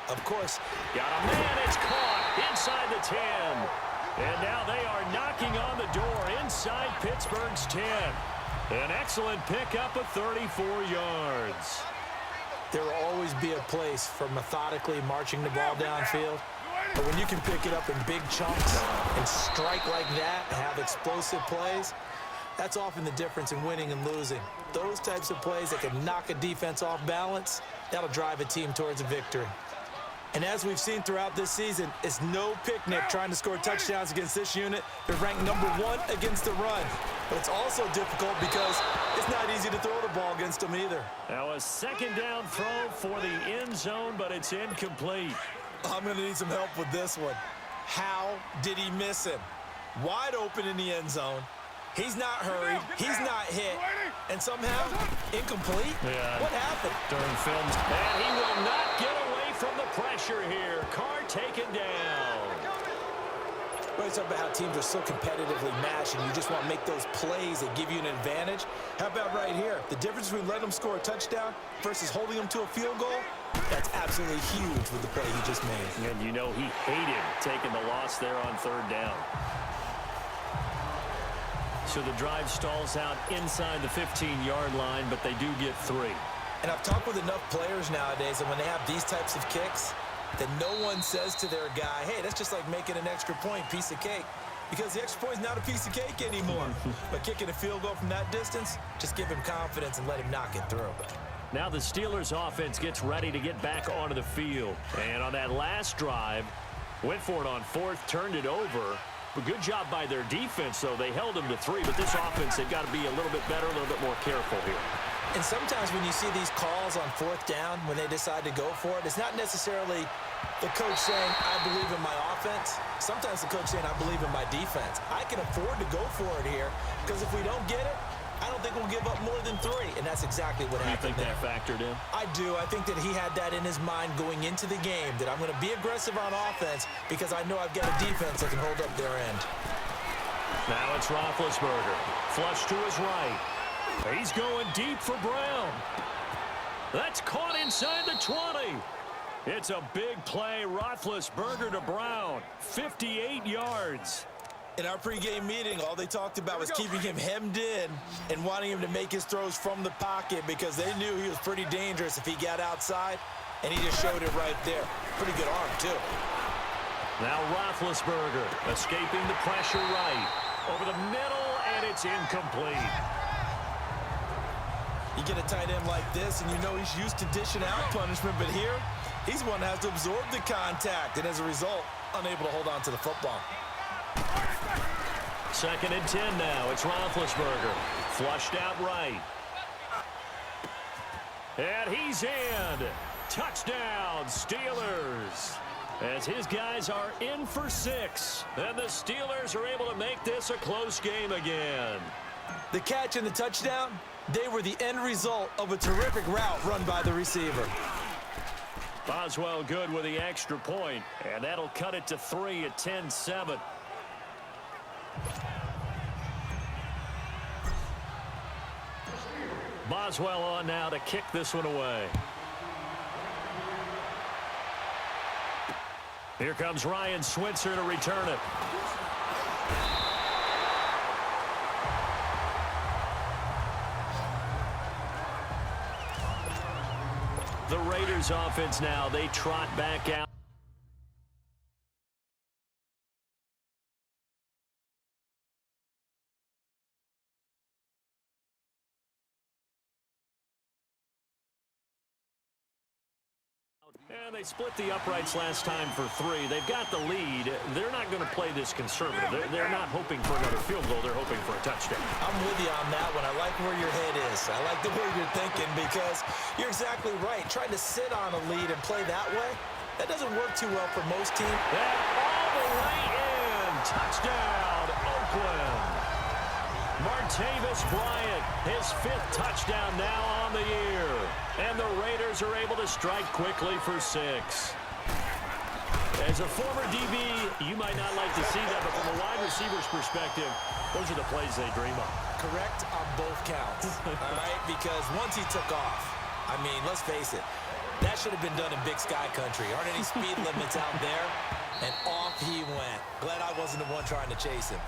Of course. Got a man. It's caught inside the 10. And now they are knocking on the door inside Pittsburgh's 10. An excellent pickup of 34 yards. There will always be a place for methodically marching the ball downfield. But when you can pick it up in big chunks and strike like that and have explosive plays, that's often the difference in winning and losing. Those types of plays that can knock a defense off balance, that'll drive a team towards a victory. And as we've seen throughout this season, it's no picnic trying to score touchdowns against this unit. They're ranked #1 against the run. But it's also difficult because it's not easy to throw the ball against them either. Now a second down throw for the end zone, but it's incomplete. I'm going to need some help with this one. How did he miss him? Wide open in the end zone. He's not hurried. He's not hit. And somehow, incomplete? Yeah. What happened? During films. And he will not get away from the pressure here. Carr taken down. Well, it's about how teams are so competitively matched, and you just want to make those plays that give you an advantage. How about right here? The difference between letting them score a touchdown versus holding them to a field goal, that's absolutely huge with the play he just made. And you know he hated taking the loss there on third down. So the drive stalls out inside the 15-yard line, but they do get 3. And I've talked with enough players nowadays, and when they have these types of kicks, that no one says to their guy, hey, that's just like making an extra point, piece of cake. Because the extra point is not a piece of cake anymore. But kicking a field goal from that distance, just give him confidence and let him knock it through. Now the Steelers offense gets ready to get back onto the field. And on that last drive, went for it on 4th, turned it over. But good job by their defense, though. They held them to 3, but this offense, they've got to be a little bit better, a little bit more careful here. And sometimes when you see these calls on 4th down, when they decide to go for it, it's not necessarily the coach saying, I believe in my offense. Sometimes the coach saying, I believe in my defense. I can afford to go for it here, because if we don't get it, I don't think we'll give up more than 3, and that's exactly what happened there. You think that factored in? I do. I think that he had that in his mind going into the game, that I'm going to be aggressive on offense because I know I've got a defense that can hold up their end. Now it's Roethlisberger. Flush to his right. He's going deep for Brown. That's caught inside the 20. It's a big play. Roethlisberger to Brown. 58 yards. In our pregame meeting, all they talked about was keeping him hemmed in and wanting him to make his throws from the pocket because they knew he was pretty dangerous if he got outside, and he just showed it right there. Pretty good arm, too. Now Roethlisberger escaping the pressure right. Over the middle, and it's incomplete. You get a tight end like this, and you know he's used to dishing out punishment, but here, he's one that has to absorb the contact, and as a result, unable to hold on to the football. 2nd and 10 now. It's Roethlisberger. Flushed out right. And he's in. Touchdown, Steelers. As his guys are in for 6. And the Steelers are able to make this a close game again. The catch and the touchdown, they were the end result of a terrific route run by the receiver. Boswell good with the extra point. And that'll cut it to 3 at 10-7. Boswell on now to kick this one away. Here comes Ryan Switzer to return it. The Raiders offense now, they trot back out. And they split the uprights last time for 3. They've got the lead. They're not going to play this conservative. They're not hoping for another field goal. They're hoping for a touchdown. I'm with you on that one. I like where your head is. I like the way you're thinking because you're exactly right. Trying to sit on a lead and play that way, that doesn't work too well for most teams. And all the way in. Touchdown, Oakland. Martavis Bryant, his 5th touchdown now on the year. And the Raiders are able to strike quickly for 6. As a former DB, you might not like to see that, but from a wide receiver's perspective, those are the plays they dream of. Correct on both counts, all right? Because once he took off, I mean, let's face it, That should have been done in Big Sky country. Aren't any speed limits out there? And off he went. Glad I wasn't the one trying to chase him.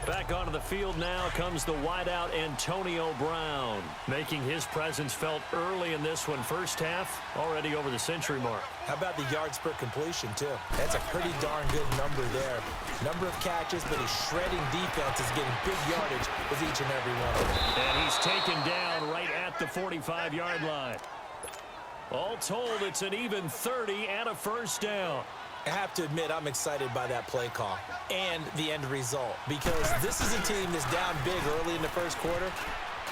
Back onto the field now comes the wideout Antonio Brown, making his presence felt early in this one. First half, already over the century mark. How about the yards per completion, too? That's a pretty darn good number there. Number of catches, but he's shredding defenses, getting big yardage with each and every one of them. And he's taken down right at the 45-yard line. All told, it's an even 30 and a first down. I have to admit, I'm excited by that play call and the end result, because this is a team that's down big early in the first quarter,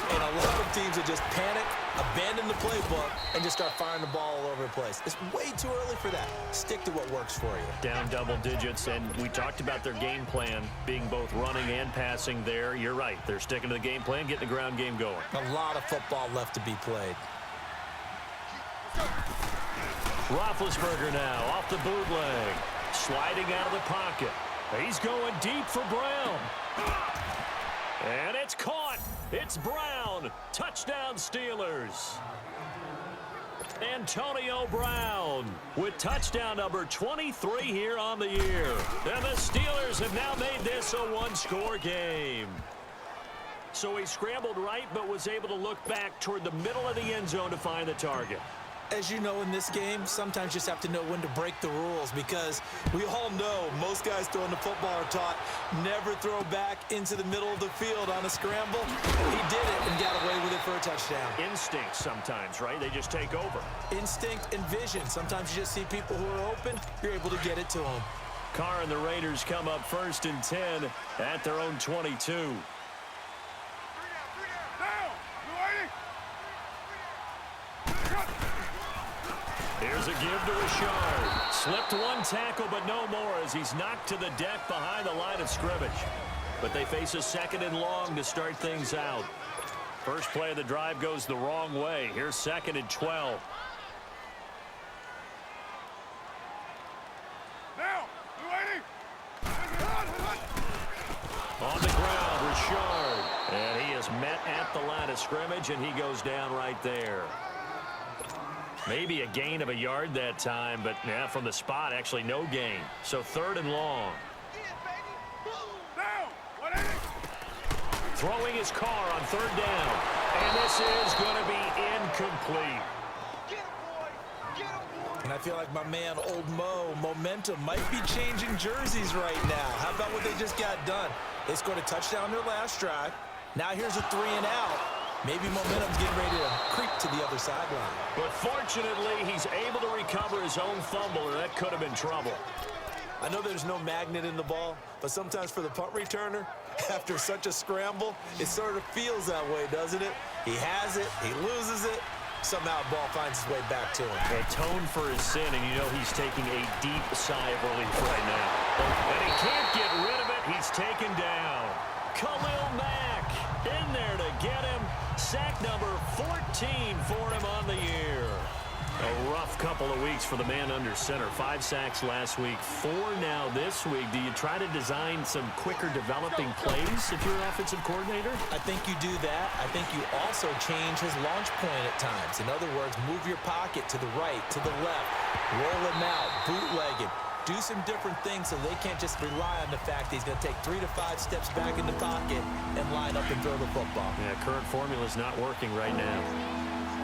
and a lot of teams that just panic, abandon the playbook, and just start firing the ball all over the place. It's way too early for that. Stick to what works for you. Down double digits, and we talked about their game plan being both running and passing there. You're right. They're sticking to the game plan, getting the ground game going. A lot of football left to be played. Roethlisberger now off the bootleg, sliding out of the pocket. He's going deep for Brown. And it's caught. It's Brown. Touchdown Steelers. Antonio Brown with touchdown number 23 here on the year. And the Steelers have now made this a one-score game. So he scrambled right, but was able to look back toward the middle of the end zone to find the target. As you know, in this game, sometimes you just have to know when to break the rules, because we all know most guys throwing the football are taught never throw back into the middle of the field on a scramble. He did it and got away with it for a touchdown. Instinct sometimes, right? They just take over. Instinct and vision. Sometimes you just see people who are open, you're able to get it to them. Carr and the Raiders come up 1st and 10 at their own 22. Here's a give to Richard. Slipped one tackle, but no more as he's knocked to the deck behind the line of scrimmage. But they face a 2nd and long to start things out. First play of the drive goes the wrong way. Here's 2nd and 12. On the ground, Richard. And he is met at the line of scrimmage, and he goes down right there. Maybe a gain of a yard that time, but yeah, from the spot, actually no gain. So 3rd and long. Throwing his car on 3rd down. And this is going to be incomplete. And I feel like my man, Old Mo, momentum might be changing jerseys right now. How about what they just got done? They scored a touchdown their last drive. Now here's a 3 and out. Maybe momentum's getting ready to creep to the other sideline. But fortunately, he's able to recover his own fumble, or that could have been trouble. I know there's no magnet in the ball, but sometimes for the punt returner, after such a scramble, it sort of feels that way, doesn't it? He has it, he loses it, somehow the ball finds its way back to him. Atone for his sin, and you know he's taking a deep sigh of relief right now. And he can't get rid of it. He's taken down. Khalil Mack in there to get him. Sack number 14 for him on the year. A rough couple of weeks for the man under center. 5 sacks last week, 4 now this week. Do you try to design some quicker developing plays if you're an offensive coordinator? I think you do that. I think you also change his launch point at times. In other words, move your pocket to the right, to the left, roll him out, bootleg him. Do some different things so they can't just rely on the fact that he's going to take 3 to 5 steps back in the pocket and line up and throw the football. Yeah, current formula's not working right now.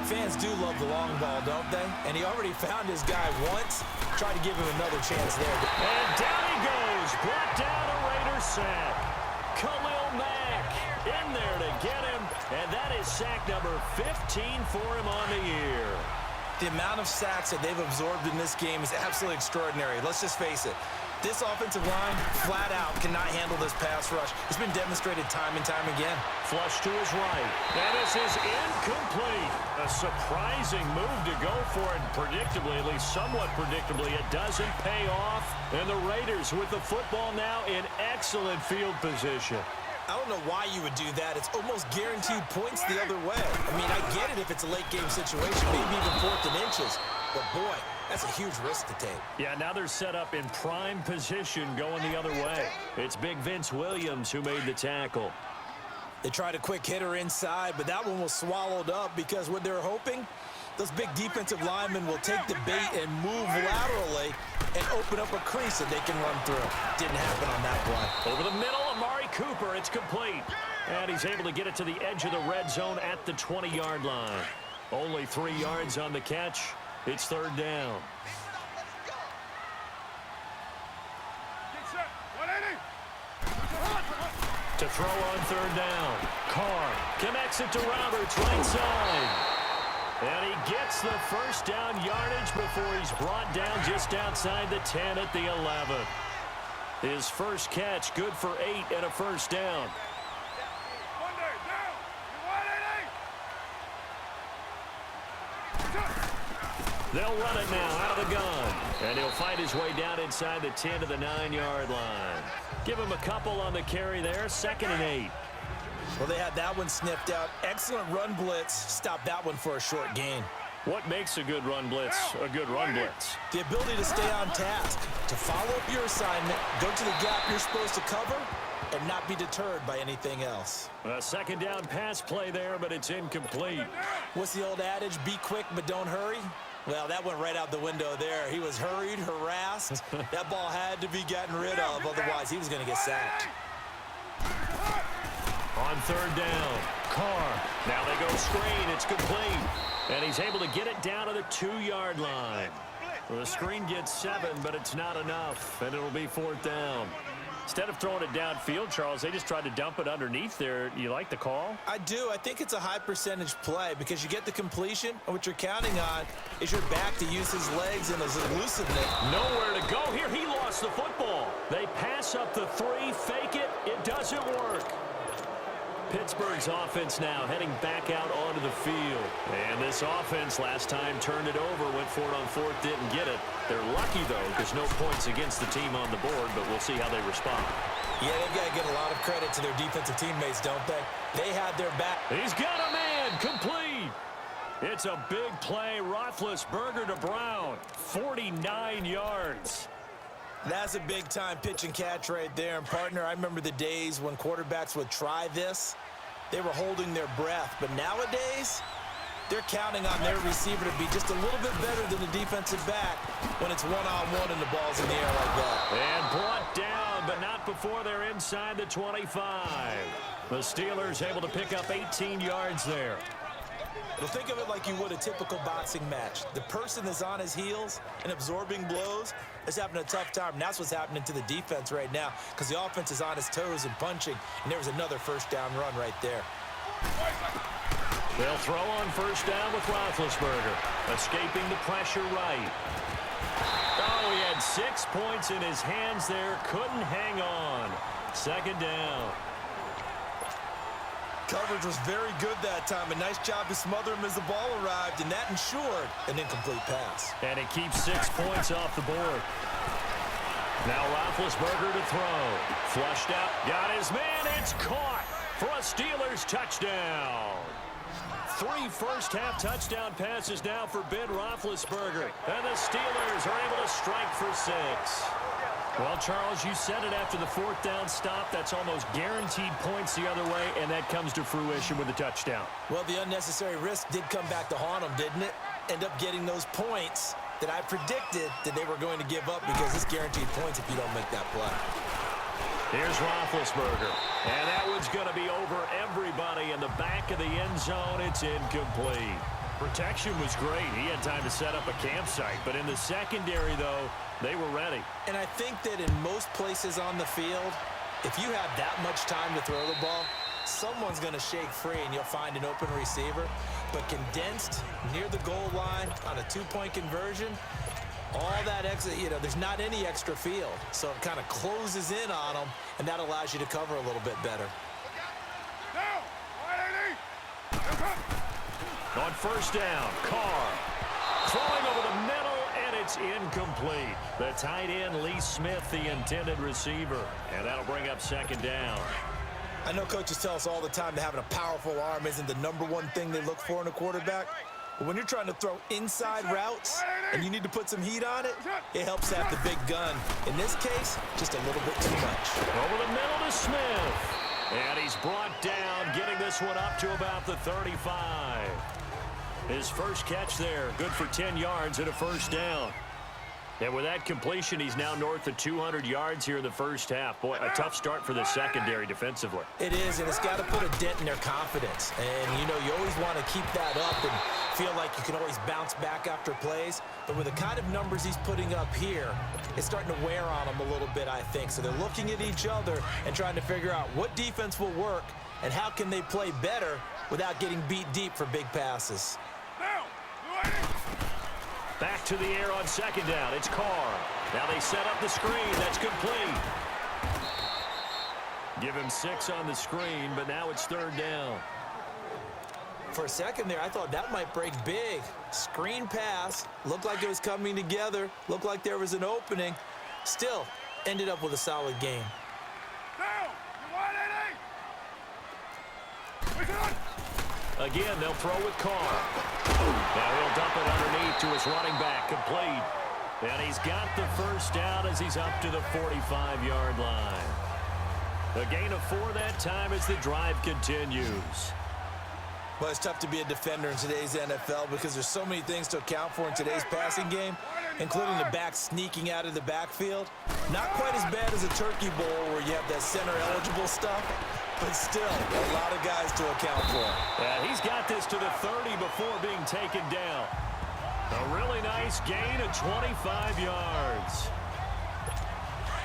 Fans do love the long ball, don't they? And he already found his guy once. Try to give him another chance there. And down he goes. Brought down a Raider sack. Khalil Mack in there to get him. And that is sack number 15 for him on the year. The amount of sacks that they've absorbed in this game is absolutely extraordinary. Let's just face it. This offensive line, flat out, cannot handle this pass rush. It's been demonstrated time and time again. Flush to his right. And this is incomplete. A surprising move to go for it. Predictably, at least somewhat predictably, it doesn't pay off. And the Raiders with the football now in excellent field position. I don't know why you would do that. It's almost guaranteed points the other way. I mean, I get it if it's a late game situation, maybe even 4th and inches. But, boy, that's a huge risk to take. Yeah, now they're set up in prime position going the other way. It's big Vince Williams who made the tackle. They tried a quick hitter inside, but that one was swallowed up because what they're hoping, those big defensive linemen will take the bait and move laterally and open up a crease that they can run through. Didn't happen on that play. Over the middle, Amari Cooper. It's complete. And he's able to get it to the edge of the red zone at the 20-yard line. Only 3 yards on the catch. It's third down. To throw on third down. Carr connects it to Roberts, right side. And he gets the first down yardage before he's brought down just outside the 10 at the 11. His first catch, good for 8 and a first down. They'll run it now out of the gun. And he'll find his way down inside the 10 to the 9-yard line. Give him a couple on the carry there. 2nd and 8. Well, they had that one sniffed out. Excellent run blitz. Stopped that one for a short gain. What makes a good run blitz a good run blitz? The ability to stay on task, to follow up your assignment, go to the gap you're supposed to cover, and not be deterred by anything else. A second down pass play there, but it's incomplete. What's the old adage? Be quick, but don't hurry. Well, that went right out the window there. He was hurried, harassed. That ball had to be gotten rid of, otherwise he was going to get sacked. On third down, Carr. Now they go screen. It's complete. And he's able to get it down to the 2-yard line. Well, the screen gets 7, but it's not enough, and it'll be 4th down. Instead of throwing it downfield, Charles, they just tried to dump it underneath there. You like the call? I do. I think it's a high percentage play because you get the completion, and what you're counting on is your back to use his legs and his elusiveness. Nowhere to go here. He lost the football. They pass up the 3, fake it. It doesn't work. Pittsburgh's offense now heading back out onto the field. And this offense last time turned it over, went for it on 4th, didn't get it. They're lucky, though, because no points against the team on the board, but we'll see how they respond. Yeah, they've got to give a lot of credit to their defensive teammates, don't they? They had their back. He's got a man, complete. It's a big play, Roethlisberger to Brown, 49 yards. That's a big-time pitch and catch right there. And, partner, I remember the days when quarterbacks would try this. They were holding their breath. But nowadays, they're counting on their receiver to be just a little bit better than the defensive back when it's one-on-one and the ball's in the air like that. And brought down, but not before they're inside the 25. The Steelers able to pick up 18 yards there. Well, think of it like you would a typical boxing match. The person that's on his heels and absorbing blows is having a tough time. And that's what's happening to the defense right now because the offense is on his toes and punching. And there was another first down run right there. They'll throw on first down with Roethlisberger. Escaping the pressure right. Oh, he had 6 points in his hands there. Couldn't hang on. 2nd down. Coverage was very good that time. A nice job to smother him as the ball arrived, and that ensured an incomplete pass. And it keeps 6 points off the board. Now Roethlisberger to throw. Flushed out. Got his man. It's caught for a Steelers touchdown. 3 first-half touchdown passes now for Ben Roethlisberger. And the Steelers are able to strike for 6. Well, Charles, you said it after the 4th down stop. That's almost guaranteed points the other way, and that comes to fruition with a touchdown. Well, the unnecessary risk did come back to haunt them, didn't it? End up getting those points that I predicted that they were going to give up because it's guaranteed points if you don't make that play. Here's Roethlisberger, and that one's going to be over everybody in the back of the end zone. It's incomplete. Protection was great. He had time to set up a campsite, but in the secondary, though, they were ready. And I think that in most places on the field, if you have that much time to throw the ball, someone's going to shake free and you'll find an open receiver. But condensed near the goal line on a 2-point conversion, all that extra, there's not any extra field. So it kind of closes in on them, and that allows you to cover a little bit better. On first down, Carr throwing over the middle, and it's incomplete. The tight end, Lee Smith, the intended receiver. And that'll bring up 2nd down. I know coaches tell us all the time that having a powerful arm isn't the #1 thing they look for in a quarterback. But when you're trying to throw inside routes and you need to put some heat on it, it helps have the big gun. In this case, just a little bit too much. Over the middle to Smith. And he's brought down, getting this one up to about the 35. His first catch there, good for 10 yards and a first down. And with that completion, he's now north of 200 yards here in the first half. Boy, a tough start for the secondary defensively. It is, and it's got to put a dent in their confidence. And, you know, you always want to keep that up and feel like you can always bounce back after plays. But with the kind of numbers he's putting up here, it's starting to wear on them a little bit, I think. So they're looking at each other and trying to figure out what defense will work and how can they play better without getting beat deep for big passes. Back to the air on second down. It's Carr. Now they set up the screen. That's complete. Give him 6 on the screen, but now it's third down. For a second there, I thought that might break big. Screen pass. Looked like it was coming together. Looked like there was an opening. Still, ended up with a solid game. Again, they'll throw with Carr. Now he'll dump it underneath to his running back. Complete. And he's got the first down as he's up to the 45-yard line. A gain of 4 that time as the drive continues. Well, it's tough to be a defender in today's NFL because there's so many things to account for in today's passing game, including the back sneaking out of the backfield. Not quite as bad as a turkey bowl where you have that center-eligible stuff, but still a lot of guys to account for. Yeah, he's got this to the 30 before being taken down. A really nice gain of 25 yards.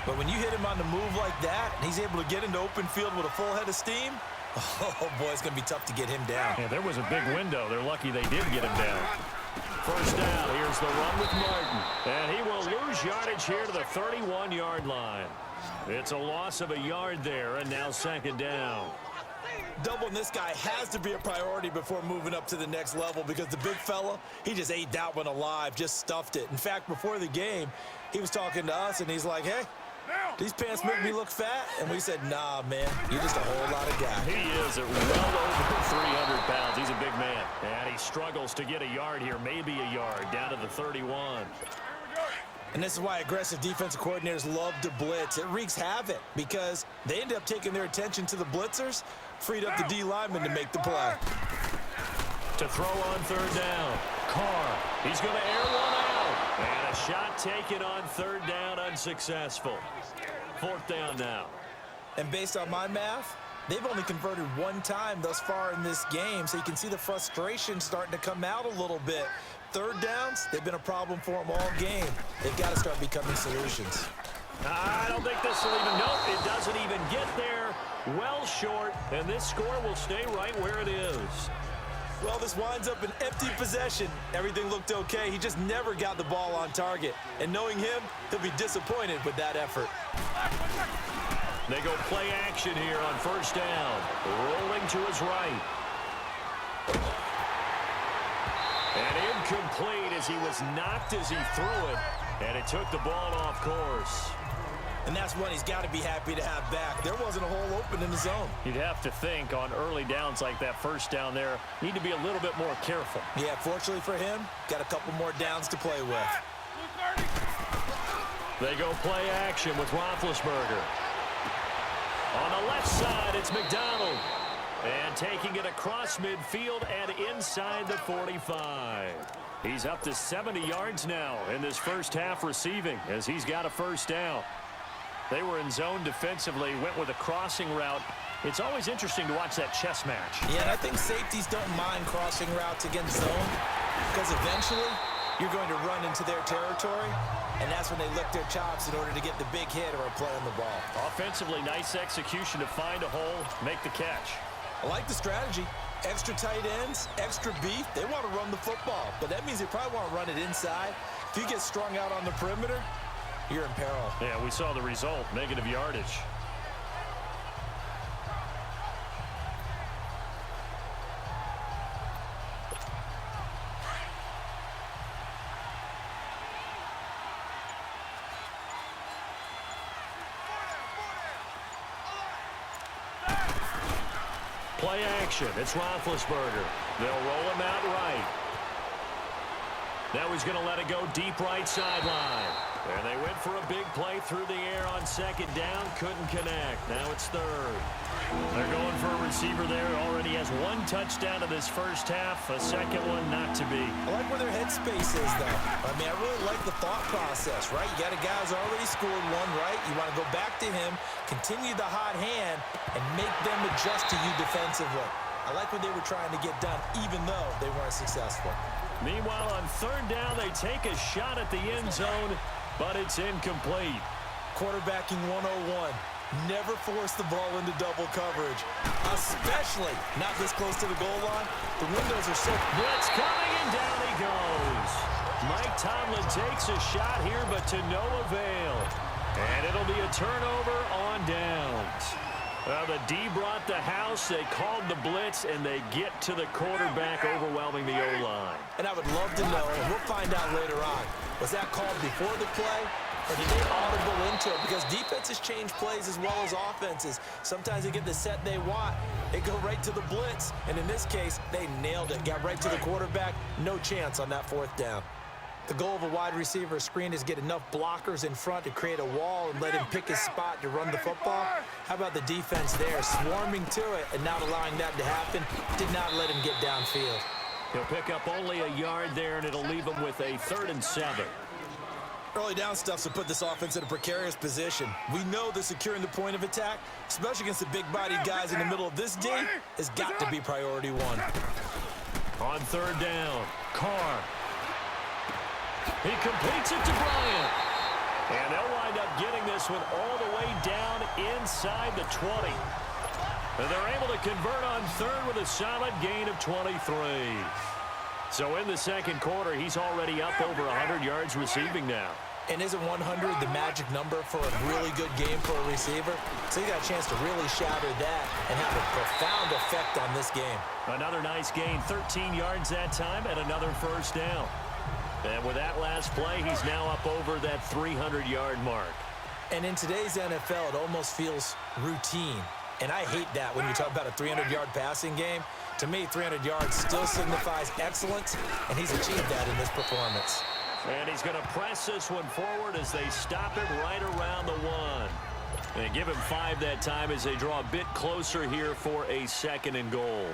But when you hit him on the move like that, and he's able to get into open field with a full head of steam, oh, boy, it's going to be tough to get him down. Yeah, there was a big window. They're lucky they did get him down. First down. Here's the run with Martin. And he will lose yardage here to the 31-yard line. It's a loss of a yard there, and now second down. Doubling this guy has to be a priority before moving up to the next level because the big fella, he just ate that one alive, just stuffed it. In fact, before the game, he was talking to us, and he's like, hey, these pants make me look fat? And we said, nah, man, you're just a whole lot of guy. He is at well over 300 pounds. He's a big man. And he struggles to get a yard here, maybe a yard, down to the 31. And this is why aggressive defensive coordinators love to blitz. It wreaks havoc because they end up taking their attention to the blitzers, freed up the D lineman to make the play. To throw on third down. Carr, he's going to air one out. And a shot taken on third down, unsuccessful. Fourth down now. And based on my math, they've only converted one time thus far in this game, so you can see the frustration starting to come out a little bit. Third downs, they've been a problem for them all game. They've got to start becoming solutions. I don't think this will even, nope, it doesn't even get there. Well short, and this score will stay right where it is. Well, this winds up an empty possession. Everything looked okay. He just never got the ball on target. And knowing him, he'll be disappointed with that effort. They go play action here on first down. Rolling to his right. And incomplete as he was knocked as he threw it. And it took the ball off course. And that's one he's got to be happy to have back. There wasn't a hole open in the zone. You'd have to think on early downs like that first down there, need to be a little bit more careful. Yeah, fortunately for him, got a couple more downs to play with. They go play action with Roethlisberger. On the left side, it's McDonald. And taking it across midfield and inside the 45. He's up to 70 yards now in this first half receiving as he's got a first down. They were in zone defensively, went with a crossing route. It's always interesting to watch that chess match. Yeah, and I think safeties don't mind crossing routes against zone because eventually you're going to run into their territory, and that's when they lick their chops in order to get the big hit or a play on the ball. Offensively, nice execution to find a hole, make the catch. I like the strategy. Extra tight ends, extra beef. They want to run the football, but that means they probably want to run it inside. If you get strung out on the perimeter, you're in peril. Yeah, we saw the result, negative yardage. Play action. It's Roethlisberger. They'll roll him out right. Now he's going to let it go deep right sideline. And they went for a big play through the air on second down. Couldn't connect. Now it's third. They're going for a receiver there. Already has one touchdown in this first half. A second one not to be. I like where their headspace is, though. I mean, I really like the thought process, right? You got a guy who's already scored one, right? You want to go back to him, continue the hot hand, and make them adjust to you defensively. I like what they were trying to get done, even though they weren't successful. Meanwhile, on third down, they take a shot at the end zone, but it's incomplete. Quarterbacking 101. Never force the ball into double coverage, especially not this close to the goal line. The windows are so... Blitz coming, and down he goes. Mike Tomlin takes a shot here, but to no avail. And it'll be a turnover on downs. Well, the D brought the house. They called the blitz, and they get to the quarterback, overwhelming the O-line. And I would love to know, and we'll find out later on, was that called before the play, or did they audible into it? Because defenses change plays as well as offenses. Sometimes they get the set they want. They go right to the blitz, and in this case, they nailed it. Got right to the quarterback. No chance on that fourth down. The goal of a wide receiver screen is get enough blockers in front to create a wall and let him pick his spot to run the football. How about the defense there, swarming to it and not allowing that to happen? Did not let him get downfield. He'll pick up only a yard there, and it'll leave him with a 3rd and 7. Early down stuffs will put this offense in a precarious position. We know that securing the point of attack, especially against the big-bodied guys in the middle of this D, has got to be priority one. On third down, Carr. He completes it to Bryant. And they'll wind up getting this one all the way down inside the 20. And they're able to convert on third with a solid gain of 23. So in the second quarter, he's already up over 100 yards receiving now. And isn't 100 the magic number for a really good game for a receiver? So he got a chance to really shatter that and have a profound effect on this game. Another nice gain, 13 yards that time, and another first down. And with that last play, he's now up over that 300-yard mark. And in today's NFL, it almost feels routine. And I hate that when you talk about a 300-yard passing game. To me, 300 yards still signifies excellence, and he's achieved that in this performance. And he's going to press this one forward as they stop him right around the 1. And give him 5 that time as they draw a bit closer here for a 2nd and goal.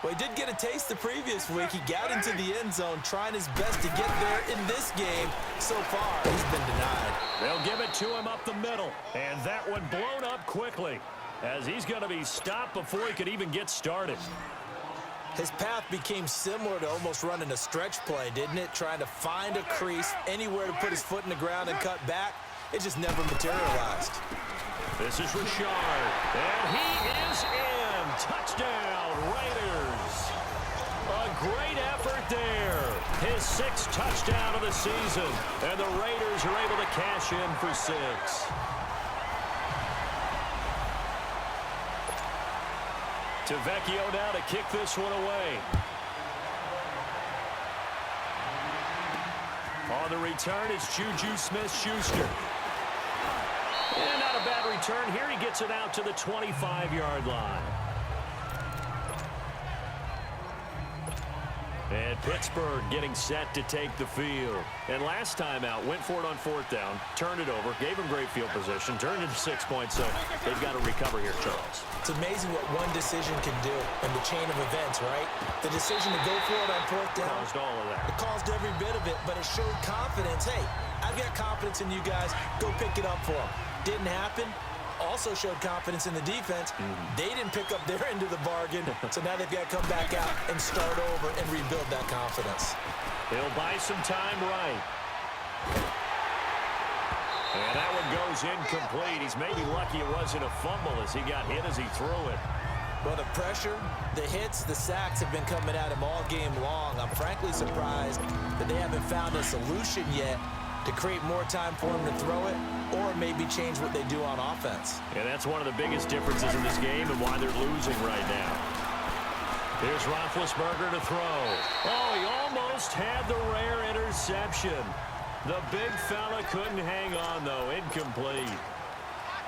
Well, he did get a taste the previous week. He got into the end zone trying his best to get there in this game. So far, he's been denied. They'll give it to him up the middle. And that one blown up quickly as he's going to be stopped before he could even get started. His path became similar to almost running a stretch play, didn't it? Trying to find a crease, anywhere to put his foot in the ground and cut back. It just never materialized. This is Richard, and he is in. Touchdown, Raiders. A great effort there. His 6th touchdown of the season, and the Raiders are able to cash in for 6. Tavecchio now to kick this one away. On the return, it's Juju Smith-Schuster. And not a bad return here. He gets it out to the 25-yard line. And Pittsburgh getting set to take the field. And last time out, went for it on 4th down, turned it over, gave him great field position, turned it to 6 points, so they've got to recover here, Charles. It's amazing what one decision can do in the chain of events, right? The decision to go for it on 4th down. Caused all of that. It caused every bit of it, but it showed confidence. Hey, I've got confidence in you guys. Go pick it up for them. Didn't happen. Also showed confidence in the defense. They didn't pick up their end of the bargain, so now they've got to come back out and start over and rebuild that confidence. He'll buy some time right. And that one goes incomplete. He's maybe lucky it wasn't a fumble as he got hit as he threw it. Well, the pressure, the hits, the sacks have been coming at him all game long. I'm frankly surprised that they haven't found a solution yet to create more time for him to throw it or maybe change what they do on offense. And that's one of the biggest differences in this game and why they're losing right now. Here's Roethlisberger to throw. Oh, he almost had the rare interception. The big fella couldn't hang on, though. Incomplete.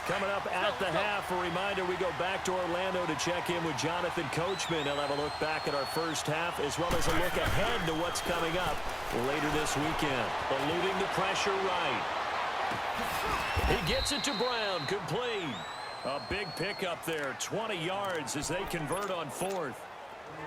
Coming up at the half, a reminder, we go back to Orlando to check in with Jonathan Coachman. He'll have a look back at our first half as well as a look ahead to what's coming up later this weekend. Eluding the pressure right. He gets it to Brown, complete. A big pickup there, 20 yards as they convert on fourth.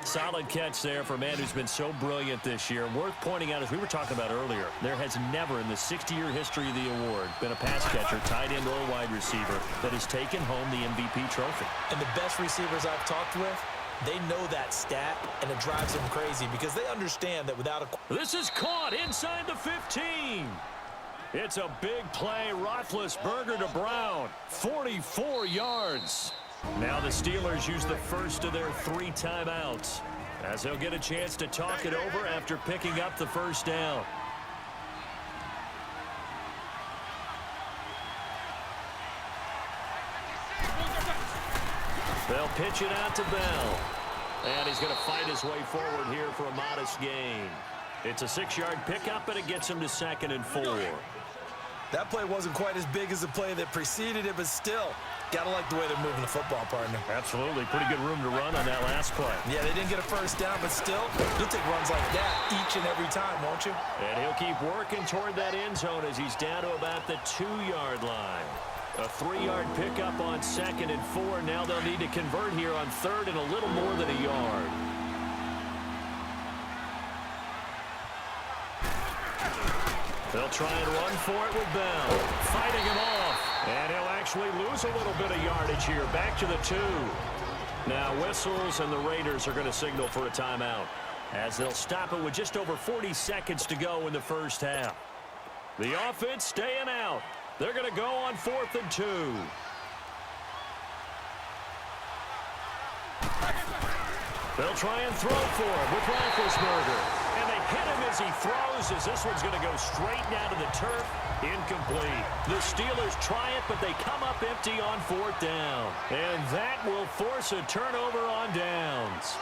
Solid catch there for a man who's been so brilliant this year. Worth pointing out, as we were talking about earlier, there has never in the 60-year history of the award been a pass catcher, tight end, or wide receiver that has taken home the MVP trophy. And the best receivers I've talked with, they know that stat, and it drives them crazy because they understand that without a... This is caught inside the 15. It's a big play. Roethlisberger to Brown. 44 yards. Now the Steelers use the first of their 3 timeouts as they'll get a chance to talk it over after picking up the first down. They'll pitch it out to Bell. And he's going to fight his way forward here for a modest gain. It's a 6-yard pickup, and it gets him to 2nd and 4. That play wasn't quite as big as the play that preceded it, but still, got to like the way they're moving the football, partner. Absolutely. Pretty good room to run on that last play. Yeah, they didn't get a first down, but still, you'll take runs like that each and every time, won't you? And he'll keep working toward that end zone as he's down to about the 2-yard line. A 3-yard pickup on 2nd and 4. Now they'll need to convert here on 3rd and a little more than a yard. They'll try and run for it with Bell. Fighting him off. And he'll actually lose a little bit of yardage here. Back to the 2. Now whistles, and the Raiders are going to signal for a timeout as they'll stop it with just over 40 seconds to go in the first half. The offense staying out. They're going to go on 4th and 2. They'll try and throw for him with Roethlisberger. And they hit him as he throws, as this one's going to go straight down to the turf. Incomplete. The Steelers try it, but they come up empty on 4th down. And that will force a turnover on downs.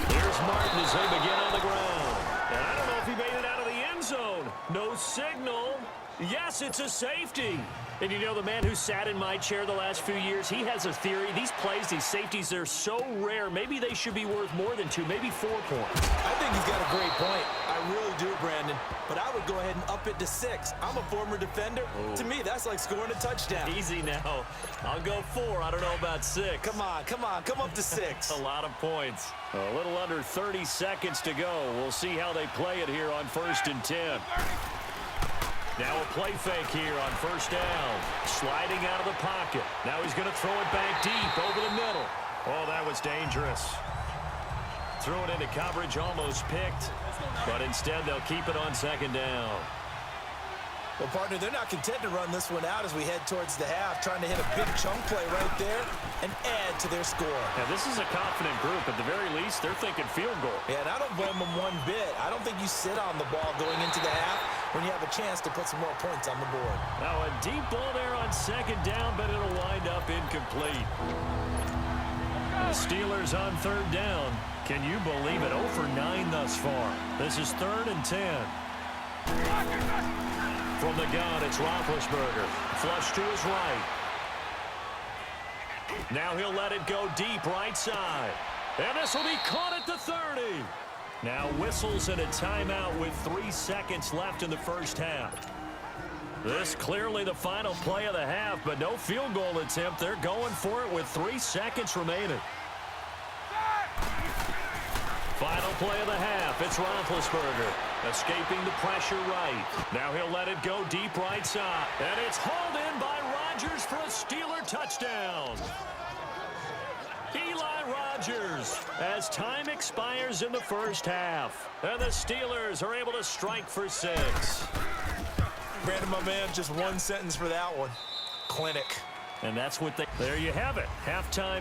Here's Martin as they begin on the ground. And I don't know if he made it out of the end zone. No signal. Yes, it's a safety. And you know, the man who sat in my chair the last few years, he has a theory. These plays, these safeties, they're so rare. Maybe they should be worth more than 2, maybe 4 points. I think he's got a great point. I really do, Brandon. But I would go ahead and up it to 6. I'm a former defender. Ooh. To me, that's like scoring a touchdown. Easy now. I'll go 4. I don't know about 6. Come on. Come up to 6. A lot of points. A little under 30 seconds to go. We'll see how they play it here on 1st and 10. Now a play fake here on 1st down. Sliding out of the pocket. Now he's going to throw it back deep over the middle. Oh, that was dangerous. Threw it into coverage, almost picked. But instead, they'll keep it on 2nd down. Well, partner, they're not content to run this one out as we head towards the half, trying to hit a big chunk play right there and add to their score. Now, this is a confident group. At the very least, they're thinking field goal. Yeah, and I don't blame them one bit. I don't think you sit on the ball going into the half when you have a chance to put some more points on the board. Now, a deep ball there on 2nd down, but it'll wind up incomplete. The Steelers on 3rd down. Can you believe it? 0 for 9 thus far. This is 3rd and 10. From the gun, it's Roethlisberger. Flush to his right. Now he'll let it go deep right side. And this will be caught at the 30. Now whistles and a timeout with 3 seconds left in the first half. This clearly the final play of the half, but no field goal attempt. They're going for it with 3 seconds remaining. Final play of the half. It's Roethlisberger escaping the pressure right. Now he'll let it go deep right side. And it's hauled in by Rodgers for a Steeler touchdown. Eli Rodgers as time expires in the first half. And the Steelers are able to strike for 6. Brandon, my man, just one sentence for that one. Clinic. And that's what they... There you have it. Halftime.